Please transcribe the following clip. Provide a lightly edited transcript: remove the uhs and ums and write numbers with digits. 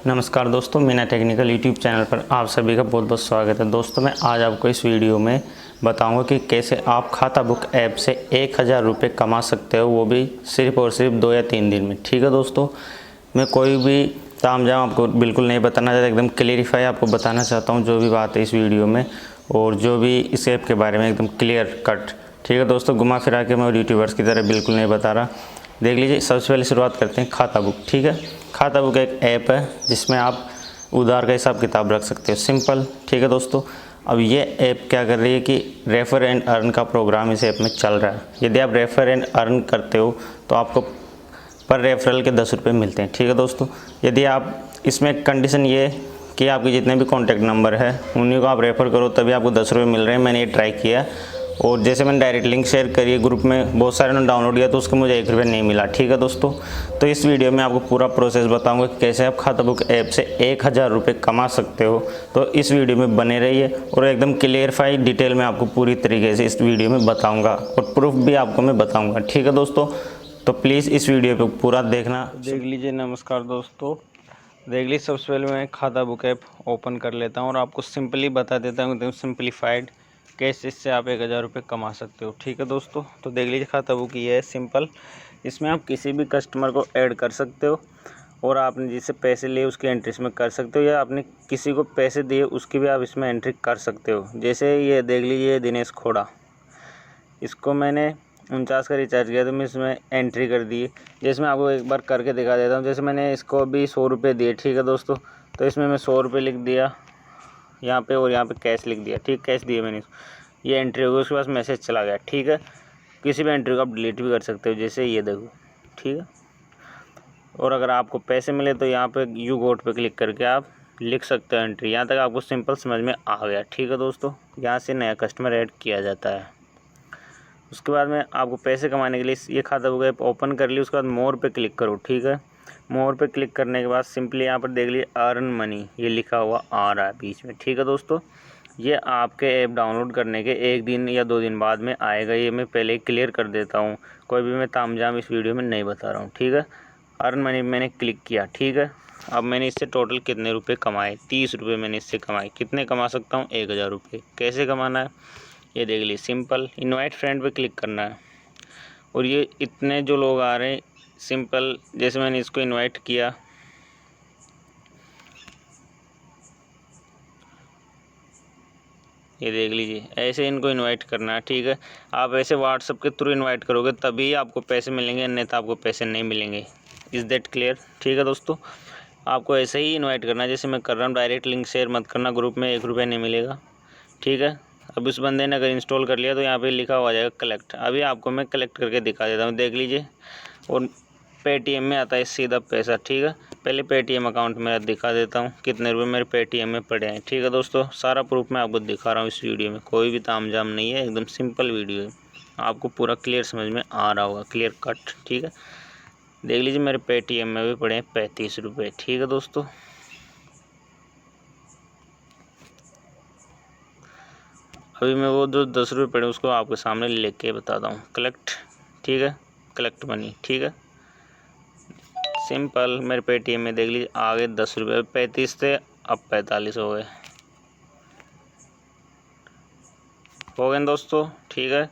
नमस्कार दोस्तों, Meena technical YouTube channel पर आप सभी का बहुत बहुत स्वागत है। दोस्तों मैं आज आपको इस वीडियो में बताऊंगा कि कैसे आप खाता बुक ऐप से 1000 रुपये कमा सकते हो, वो भी सिर्फ और सिर्फ 2 या 3 दिन में। ठीक है दोस्तों, मैं कोई भी तामझाम आपको बिल्कुल नहीं बताना चाहता, एकदम क्लियरिफाई आपको बताना चाहता हूँ जो भी बात है इस वीडियो में, और जो भी इस ऐप के बारे में एकदम क्लियर कट। ठीक है दोस्तों, घुमा फिरा के मैं यूट्यूबर्स की तरह बिल्कुल नहीं बता रहा। देख लीजिए, सबसे पहले शुरुआत करते हैं खाता बुक। ठीक है, खाता बुक एक ऐप है जिसमें आप उधार का हिसाब किताब रख सकते हो, सिंपल। ठीक है दोस्तों, अब ये ऐप क्या कर रही है कि रेफर एंड अर्न का प्रोग्राम इस ऐप में चल रहा है। यदि आप रेफर एंड अर्न करते हो तो आपको पर रेफरल के 10 रुपये मिलते हैं। ठीक है दोस्तों, यदि आप इसमें कंडीशन ये कि आपके जितने भी कॉन्टैक्ट नंबर है उन्हीं को आप रेफ़र करो तभी आपको 10 रुपये मिल रहे हैं। मैंने ये ट्राई किया और जैसे मैंने डायरेक्ट लिंक शेयर करी ग्रुप में, बहुत सारे ने डाउनलोड किया तो उसको मुझे 1 रुपये नहीं मिला। ठीक है दोस्तों, तो इस वीडियो में आपको पूरा प्रोसेस बताऊंगा कि कैसे आप खाता बुक ऐप से 1000 रुपये कमा सकते हो। तो इस वीडियो में बने रहिए और एकदम क्लियरफाई डिटेल में आपको पूरी तरीके से इस वीडियो में बताऊँगा और प्रूफ भी आपको मैं बताऊँगा। ठीक है दोस्तों, तो प्लीज़ इस वीडियो पे पूरा देखना। देख लीजिए, नमस्कार दोस्तों, देख लीजिए, सबसे पहले मैं खाता बुक ऐप ओपन कर लेता हूँ और आपको सिंपली बता देता हूँ एकदम सिंपलीफाइड कैसे इससे आप 1000 रुपये कमा सकते हो। ठीक है दोस्तों, तो देख लीजिए, खाता बुक ये है सिंपल। इसमें आप किसी भी कस्टमर को ऐड कर सकते हो और आपने जिससे पैसे लिए उसकी एंट्री इसमें कर सकते हो, या आपने किसी को पैसे दिए उसकी भी आप इसमें एंट्री कर सकते हो। जैसे ये देख लीजिए, दिनेश खोड़ा, इसको मैंने 49 का रिचार्ज किया तो मैं इसमें एंट्री कर दी। जैसे मैं आपको एक बार करके दिखा देता हूँ। जैसे मैंने इसको अभी 100 रुपये दिए। ठीक है दोस्तों, तो इसमें मैं 100 रुपये लिख दिया यहाँ पे और यहाँ पे कैश लिख दिया। ठीक, कैश दिए मैंने, ये एंट्री हो गई, उसके पास मैसेज चला गया। ठीक है, किसी भी एंट्री को आप डिलीट भी कर सकते हो, जैसे ये देखो। ठीक है, और अगर आपको पैसे मिले तो यहाँ पे यू गोट पे क्लिक करके आप लिख सकते हो एंट्री। यहाँ तक आपको सिंपल समझ में आ गया। ठीक है दोस्तों, यहाँ से नया कस्टमर ऐड किया जाता है। उसके बाद में आपको पैसे कमाने के लिए ये खाता बुक ऐप ओपन कर ली। उसके बाद मोर पे क्लिक करो। ठीक है, मोर पे क्लिक करने के बाद सिंपली यहाँ पर देख लीजिए अर्न मनी ये लिखा हुआ आ रहा है बीच में। ठीक है दोस्तों, ये आपके ऐप डाउनलोड करने के 1 दिन या 2 दिन बाद में आएगा। ये मैं पहले ही क्लियर कर देता हूँ, कोई भी मैं तामझाम इस वीडियो में नहीं बता रहा हूँ। ठीक है, अर्न मनी मैंने क्लिक किया। ठीक है, अब मैंने इससे टोटल कितने रुपये कमाए? 30 रुपये मैंने इससे कमाए। कितने कमा सकता हूँ? 1000 रुपये। कैसे कमाना है ये देख लीजिए, सिंपल इनवाइट फ्रेंड पे क्लिक करना है और ये इतने जो लोग आ रहे हैं सिंपल, जैसे मैंने इसको इनवाइट किया, ये देख लीजिए, ऐसे इनको इनवाइट करना है। ठीक है, आप ऐसे व्हाट्सएप के थ्रू इनवाइट करोगे तभी आपको पैसे मिलेंगे, अन्यथा आपको पैसे नहीं मिलेंगे। Is that clear? ठीक है दोस्तों, आपको ऐसे ही इनवाइट करना है जैसे मैं कर रहा हूँ। डायरेक्ट लिंक शेयर मत करना, ग्रुप में 1 रुपया नहीं मिलेगा। ठीक है, अब उस बंदे ने अगर इंस्टॉल कर लिया तो यहाँ पे लिखा हुआ जाएगा कलेक्ट। अभी आपको मैं कलेक्ट करके दिखा देता हूँ, देख लीजिए, और पेटीएम में आता है सीधा पैसा। ठीक है, पहले पेटीएम अकाउंट मेरा दिखा देता हूँ कितने रुपए मेरे पेटीएम में पड़े हैं। ठीक है दोस्तों, सारा प्रूफ मैं आपको दिखा रहा हूँ इस वीडियो में, कोई भी तामझाम नहीं है, एकदम सिंपल वीडियो है, आपको पूरा क्लियर समझ में आ रहा होगा, क्लियर कट। ठीक है, देख लीजिए, मेरे पेटीएम में भी पड़े हैं 35 रुपये। ठीक है दोस्तों, अभी मैं वो जो 10 रुपये पड़े उसको आपके सामने लिख के बताता हूँ। कलेक्ट, ठीक है, कलेक्ट मनी। ठीक है, सिंपल, मेरे पेटीएम में देख लीजिए आ गए 10 रुपये। 35 थे, अब 45 हो गए दोस्तों। ठीक है,